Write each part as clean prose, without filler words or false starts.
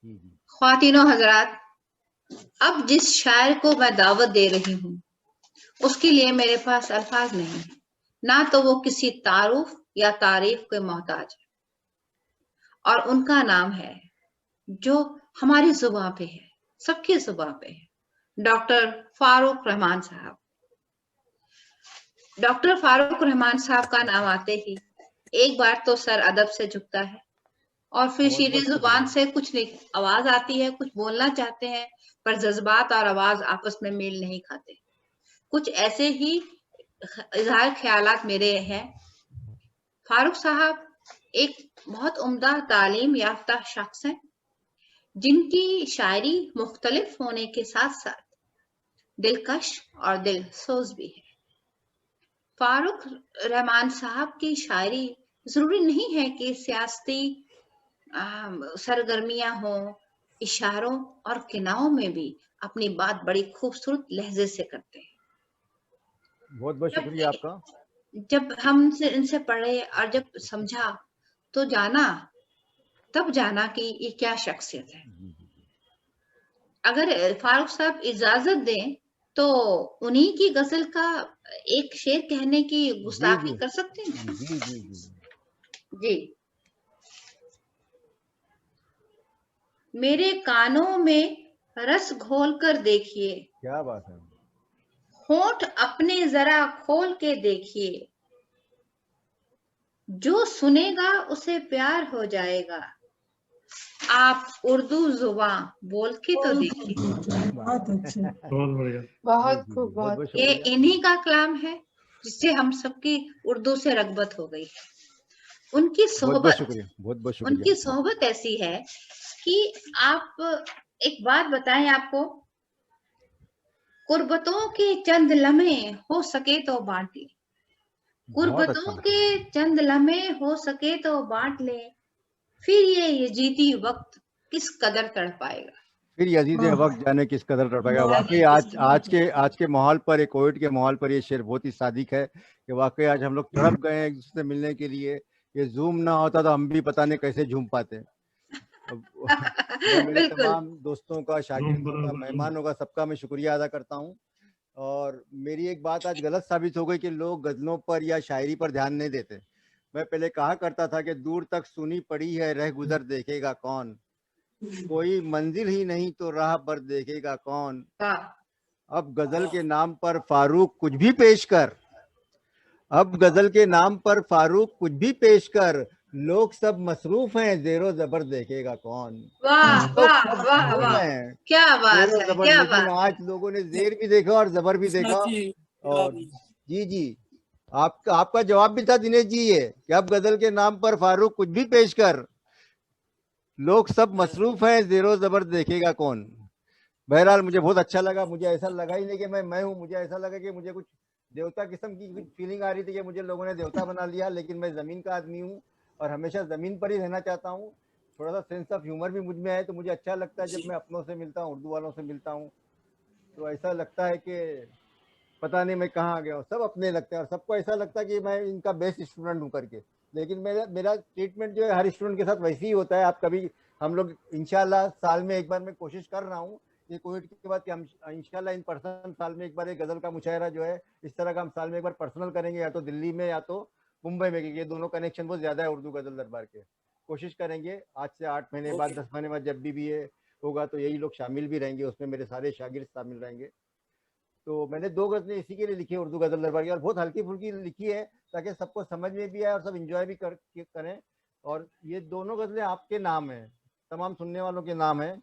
ख्वातीनो हजरात, अब जिस शायर को मैं दावत दे रही हूँ उसके लिए मेरे पास अल्फाज नहीं है, ना तो वो किसी तारुफ या तारीफ के मोहताज है, और उनका नाम है जो हमारी जुबान पे है, सबकी जुबान पे है, डॉक्टर फारूक रहमान साहब। डॉक्टर फारूक रहमान साहब का नाम आते ही एक बार तो सर अदब से झुकता है, और फिर शीरी जुबान से कुछ नहीं आवाज आती है, कुछ बोलना चाहते हैं पर जज्बात और आवाज आपस में मेल नहीं खाते। कुछ ऐसे ही इजहार ख्यालात मेरे हैं। फारूक साहब एक बहुत उम्दा तालीम याफ्ता शख्स हैं, जिनकी शायरी मुख्तलिफ होने के साथ साथ दिलकश और दिलसोज भी है। फारूक रहमान साहब की शायरी जरूरी नहीं है कि सियासती सरगर्मियां हों, इशारों और किनारों में भी अपनी बात बड़ी खूबसूरत लहजे से करते हैं। बहुत बहुत शुक्रिया आपका। जब हम इनसे पढ़े और जब समझा तो जाना, तब जाना कि ये क्या शख्सियत है। अगर फारूक साहब इजाजत दें तो उन्हीं की गजल का एक शेर कहने की गुस्ताखी कर सकते हैं। जी जी जी जी। मेरे कानों में रस घोल कर देखिए, क्या बात है। होंठ अपने जरा खोल के देखिए, जो सुनेगा उसे प्यार हो जाएगा, आप उर्दू जुबान बोल के तो देखिए। बहुत अच्छे, बहुत बढ़िया, बहुत खूब, बहुत। ये इन्हीं का कलाम है जिससे हम सबकी उर्दू से रगबत हो गई है। उनकी सोहबत, बहुत शुक्रिया। उनकी सोहबत ऐसी है कि आप एक बात बताएं आपको, कुर्बतों के चंद लम्हे हो सके तो बांट ले, कुर्बतों के चंद लम्हे हो सके तो बांट ले, फिर ये यजीदी वक्त किस कदर तड़पाएगा, फिर यजीद वक्त जाने किस कदर तड़पाएगा। वाकई आज के माहौल पर, एक कोविड के माहौल पर ये शेर बहुत ही सादिक है कि वाकई आज हम लोग तड़प गए हैं एक दूसरे से मिलने के लिए। ये जूम ना होता तो हम भी पता नहीं कैसे झूम पाते। मेरे तमाम दोस्तों का, शागिर्दों का, मेहमानों का, सबका मैं शुक्रिया अदा करता हूँ। और मेरी एक बात आज गलत साबित हो गई कि लोग गजलों पर या शायरी पर ध्यान नहीं देते। मैं पहले कहा करता था कि दूर तक सुनी पड़ी है रह गुजर देखेगा कौन, कोई मंजिल ही नहीं तो राह पर देखेगा कौन। अब गजल के नाम पर फारूक कुछ भी पेश कर, अब गजल के नाम पर फारूक कुछ भी पेश कर, लोग सब मसरूफ हैं जेरो जबर देखेगा कौन। वाह वाह वाह वाह, क्या बात है, क्या बात। लेकिन आज लोगों ने जेर भी देखा और जबर भी देखा। और जी जी, आपका जवाब भी था दिनेश जी ये कि अब गजल के नाम पर फारूक कुछ भी पेश कर, लोग सब मसरूफ हैं जेरो जबर देखेगा कौन। बहरहाल मुझे बहुत अच्छा लगा। मुझे ऐसा लगा ही नहीं कि मैं हूँ, मुझे ऐसा लगा कि मुझे कुछ देवता किस्म की कुछ फीलिंग आ रही थी कि मुझे लोगों ने देवता बना लिया। लेकिन मैं ज़मीन का आदमी हूँ और हमेशा ज़मीन पर ही रहना चाहता हूँ। थोड़ा सा सेंस ऑफ ह्यूमर भी मुझ में है, तो मुझे अच्छा लगता है जब मैं अपनों से मिलता हूँ, उर्दू वालों से मिलता हूँ, तो ऐसा लगता है कि पता नहीं मैं कहाँ आ गया हूँ। सब अपने लगते हैं और सबको ऐसा लगता है कि मैं इनका बेस्ट स्टूडेंट हूँ करके। लेकिन मेरा ट्रीटमेंट जो है हर स्टूडेंट के साथ वैसे ही होता है। आप कभी, हम लोग इंशाल्लाह साल में एक बार मैं कोशिश कर रहा हूँ ये कोविड के बाद कि हम इंशाल्लाह इन पर्सन साल में एक बार एक गज़ल का मुशायरा जो है इस तरह का हम साल में एक बार पर्सनल करेंगे, या तो दिल्ली में या तो मुंबई में, क्योंकि ये दोनों कनेक्शन बहुत ज़्यादा है उर्दू गज़ल दरबार के। कोशिश करेंगे आज से 8 महीने बाद, 10 महीने बाद जब भी ये होगा तो यही लोग शामिल भी रहेंगे उसमें, मेरे सारे शागिर्द शामिल रहेंगे। तो मैंने 2 गज़लें इसी के लिए लिखी है उर्दू गज़ल दरबार की, और बहुत हल्की फुल्की लिखी है ताकि सबको समझ में भी आए और सब इंजॉय भी करें। और ये दोनों गज़लें आपके नाम है, तमाम सुनने वालों के नाम है।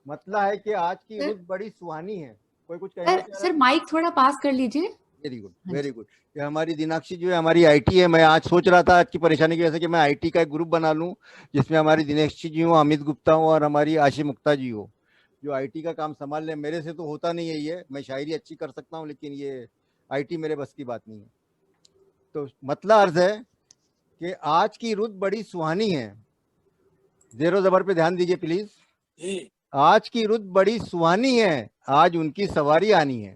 मतलब है कि आज की रुत बड़ी सुहानी है। कोई कुछ कहना चाह रहा है? सर माइक थोड़ा पास कर लीजिए। Very good, very good. ये हमारी दिनाक्षी जो है हमारी आईटी है। मैं आज सोच रहा था आज की परेशानी की वजह से कि मैं आईटी का एक ग्रुप बना लूं जिसमें हमारी दिनाक्षी जी हो, अमित गुप्ता हो और हमारी आशी मुक्ता जी हो, जो आईटी का काम संभाल लें। मेरे से तो होता नहीं है ये, मैं शायरी अच्छी कर सकता हूँ लेकिन ये आईटी मेरे बस की बात नहीं है। तो मतलब अर्ज है कि आज की रुत बड़ी सुहानी है। जेरो जबर पे ध्यान दीजिए प्लीज। आज की रुत बड़ी सुहानी है, आज उनकी सवारी आनी है।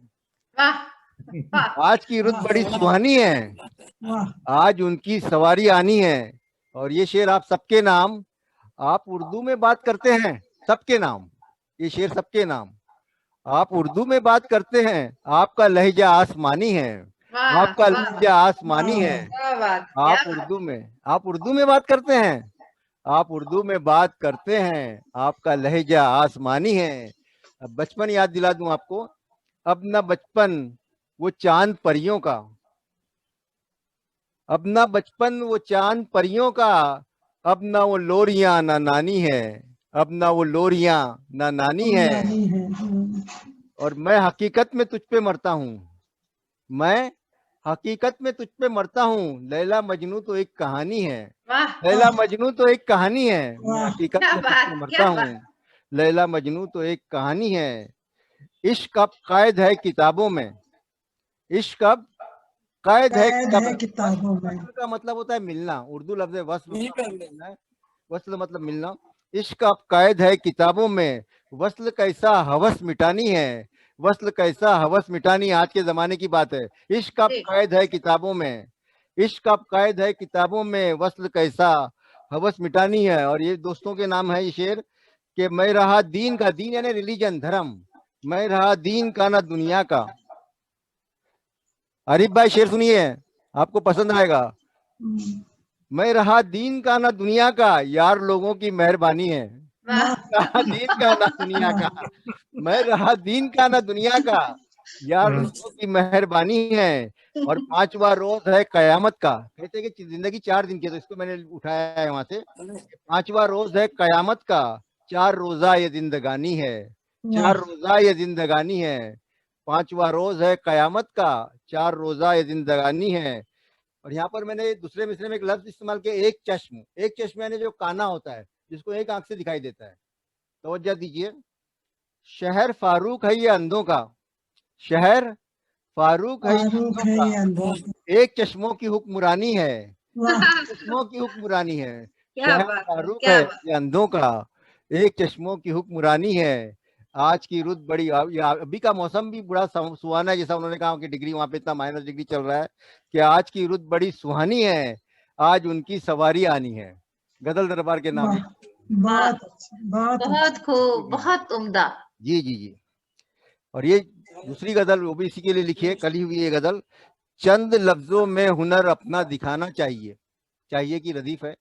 आज की रुत बड़ी सुहानी है, आज उनकी सवारी आनी है। और ये शेर आप सबके नाम। आप उर्दू में बात करते हैं सबके नाम, ये शेर सबके नाम। आप उर्दू में बात करते हैं, आपका लहजा आसमानी है, वाह आपका वाह लहजा आसमानी है। क्या बात, क्या आप उर्दू में बात करते हैं, आप उर्दू में बात करते हैं, आपका लहजा आसमानी है। अब बचपन याद दिला दूं आपको, अब ना बचपन वो चांद परियों का, अब ना बचपन वो चांद परियों का, अब ना वो लोरियां ना नानी है, अब ना वो लोरियां ना नानी है। और मैं हकीकत में तुझ पे मरता हूँ, मैं हकीकत में तुझ पे मरता हूँ। लैला मजनू तो एक कहानी है, वाह, लैला मजनू तो एक कहानी है। मैं हकीकत क्या में तुझ पे बात, मरता क्या हूँ, बात। लैला मजनू तो एक कहानी है। इश्क अब कैद है किताबों में, इश्क अब कैद है किताबों में। वस्ल का मतलब होता है मिलना, उर्दू लफ्ज है वस्ल का मतलब मिलना है, वस्ल मतलब मिलना। इश्क अब कैद है किताबों में, वस्ल कैसा हवस मिटानी है, वस्ल कैसा हवस मिटानी। आज के जमाने की बात है। इश्क अब जी, कैद है किताबों में, इश्क अब कैद है किताबों में, वस्ल कैसा हवस मिटानी है। और ये दोस्तों के नाम है ये शेर कि मैं रहा दीन का, दीन यानी रिलीजन धर्म, मैं रहा दीन का ना दुनिया का। आरिफ भाई शेर सुनिए, आपको पसंद आएगा। मैं रहा दीन का ना दुनिया का, यार लोगों की मेहरबानी है। वाह, रहा दीन का ना दुनिया का, मैं रहा दीन का ना दुनिया का, यार लोगों की मेहरबानी है। और पांचवा रोज है कयामत का। कहते हैं कि जिंदगी 4 दिन की है, तो इसको मैंने उठाया है वहां से। पांचवा रोज है कयामत का, 4 रोजा ये जिंदगानी है, 4 रोजा ये जिंदगानी है। पांचवा रोज है कयामत का, 4 रोजा ये जिंदगानी है। और यहाँ पर मैंने दूसरे मिसरे में एक लफ्ज इस्तेमाल किया, एक चश्म। एक चश्म यानी जो काना होता है, जिसको एक आंख से दिखाई देता है। तवज्जो दीजिए, शहर फारूक है ये अंधों का, शहर फारूक है ये अंधों का, एक चश्मों की हुक्मरानी है, चश्मों की हुक्मरानी है। क्या शहर बात है, फारूक क्या है बात। ये अंधों का, एक चश्मों की हुक्मरानी है। आज की रुत बड़ी, अभी का मौसम भी बड़ा सुहाना है, जैसा उन्होंने कहा कि डिग्री वहां पे इतना माइनस डिग्री चल रहा है, कि आज की रुत बड़ी सुहानी है, आज उनकी सवारी आनी है। गजल दरबार के नाम है। वाह, बहुत बहुत खूब, बहुत उम्दा। जी जी जी। और ये दूसरी गजल वो भी इसी के लिए लिखी है, कल ही हुई ये गजल। चंद लफ्जों में हुनर अपना दिखाना चाहिए, चाहिए की रदीफ है।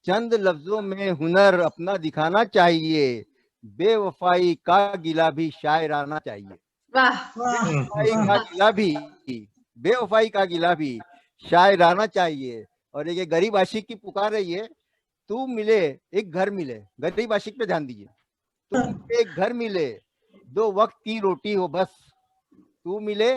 चंद लफ्जों में हुनर अपना दिखाना चाहिए, बेवफाई का गिला भी शायराना चाहिए। वाह, बेवफाई का गिला भी, बेवफाई का गिला भी शायराना चाहिए। और एक गरीब आशिक की पुकार है ये, तू मिले एक घर मिले, गरीब आशिक पे ध्यान दीजिए। तुम एक घर मिले, 2 वक्त की रोटी हो बस, तू मिले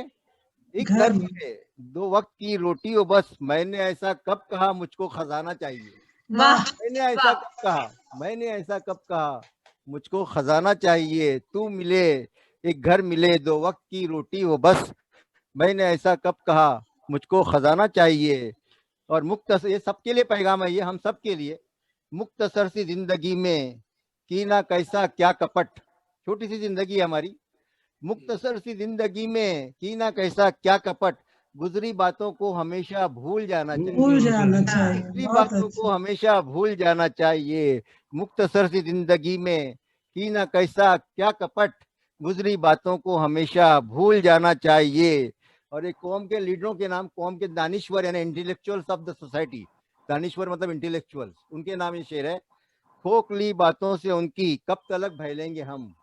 एक घर मिले, 2 वक्त की रोटी हो बस। मैंने ऐसा कब कहा मुझको खजाना चाहिए, वाह, मैंने ऐसा वाह, कब कहा, मैंने ऐसा कब कहा मुझको खजाना चाहिए। तू मिले एक घर मिले, 2 वक्त की रोटी हो बस, मैंने ऐसा कब कहा मुझको खजाना चाहिए। और मुख्तसर, ये सबके लिए पैगाम है, ये हम सब के लिए। मुख्तसर सी जिंदगी में कीना कैसा क्या कपट, छोटी सी जिंदगी है हमारी, मुख्तसर सी जिंदगी में कीना कैसा क्या कपट, गुजरी बातों को हमेशा भूल जाना चाहिए, गुजरी बातों को हमेशा भूल जाना चाहिए। मुख्तसर सी जिंदगी में कीना कैसा क्या कपट, गुजरी बातों को हमेशा भूल जाना चाहिए। और एक कौम के लीडरों के नाम, कौम के दानिश्वर यानी इंटेलेक्चुअल्स ऑफ द सोसाइटी, दानिश्वर मतलब इंटेलेक्चुअल्स, उनके नाम ये शेर है। खोखली बातों से उनकी कब तलक बहलेंगे हम,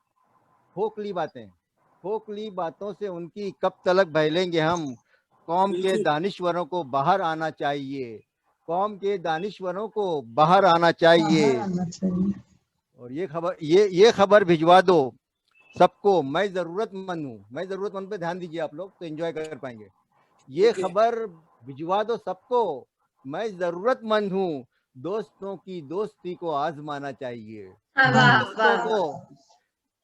खोखली बातें, खोखली बातों से उनकी कब तलक बहलेंगे हम। कौम के दानिश्वरों को बाहर आना चाहिए, कौम के दानिश्वरों को बाहर आना चाहिए। और ये खबर भिजवा दो सबको, मैं जरूरतमंद हूँ। मैं जरूरतमंद पे ध्यान दीजिए आप लोग, तो एंजॉय कर पाएंगे। ये खबर भिजवा दो सबको, मैं जरूरतमंद हूँ, दोस्तों की दोस्ती को आजमाना चाहिए। वाह, दोस्तों वाह, को,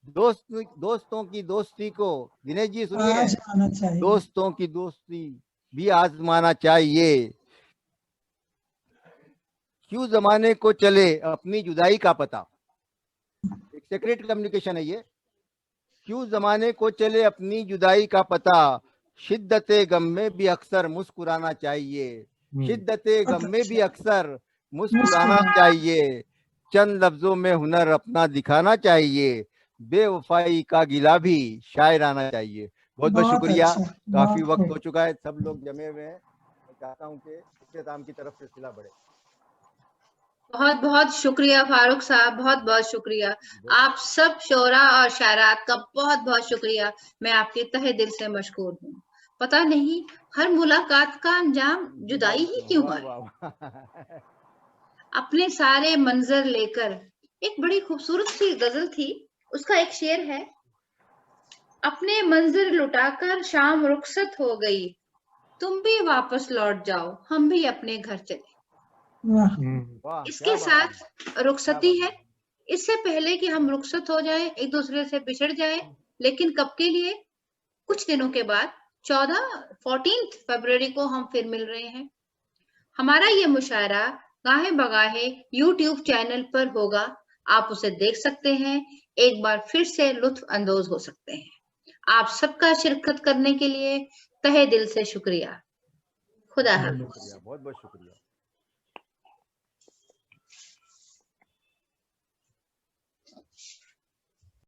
दोस्तों की दोस्ती को, दिनेश जी सुनिए, दोस्तों की दोस्ती भी आजमाना चाहिए। क्यों जमाने को चले अपनी जुदाई का पता, एक सीक्रेट कम्युनिकेशन है ये। क्यों जमाने को चले अपनी जुदाई का पता, शिद्दते गम में भी अक्सर मुस्कुराना चाहिए, शिद्दते गम में भी अक्सर मुस्कुराना चाहिए। चंद लफ्जों में हुनर अपना दिखाना चाहिए, बेवफाई का गिला भी शायराना चाहिए। बहुत बहुत शुक्रिया। अच्छा, काफी बहुत वक्त खूब। हो चुका है, सब लोग जमे हुए हैं। मैं चाहता हूँ कि इख्तिताम की तरफ सिलसिला बढ़े। बहुत बहुत शुक्रिया फारूक साहब, बहुत बहुत शुक्रिया। आप सब शोरा और शायरात का बहुत बहुत शुक्रिया। मैं आपके तहे दिल से मशकूर हूँ। पता नहीं हर मुलाकात का अंजाम जुदाई ही क्यों वाह है। वाह वाह। अपने सारे मंजर लेकर, एक बड़ी खूबसूरत सी गजल थी, उसका एक शेर है, अपने मंजर लुटाकर शाम रुखसत हो गई, तुम भी वापस लौट जाओ, हम भी अपने घर चले। वाह, वाह, क्या इसके बात है, साथ क्या रुखसती बात है। इससे पहले कि हम रुखसत हो जाए, एक दूसरे से बिछड़ जाए, लेकिन कब के लिए? कुछ दिनों के बाद 14 फरवरी को हम फिर मिल रहे हैं। हमारा ये मुशायरा गाहे बगाहे यूट्यूब चैनल पर होगा, आप उसे देख सकते हैं, एक बार फिर से लुत्फ अंदोज हो सकते हैं। आप सबका शिरकत करने के लिए तहे दिल से शुक्रिया। खुदा हाफिज। शुक्रिया, बहुत बहुत शुक्रिया।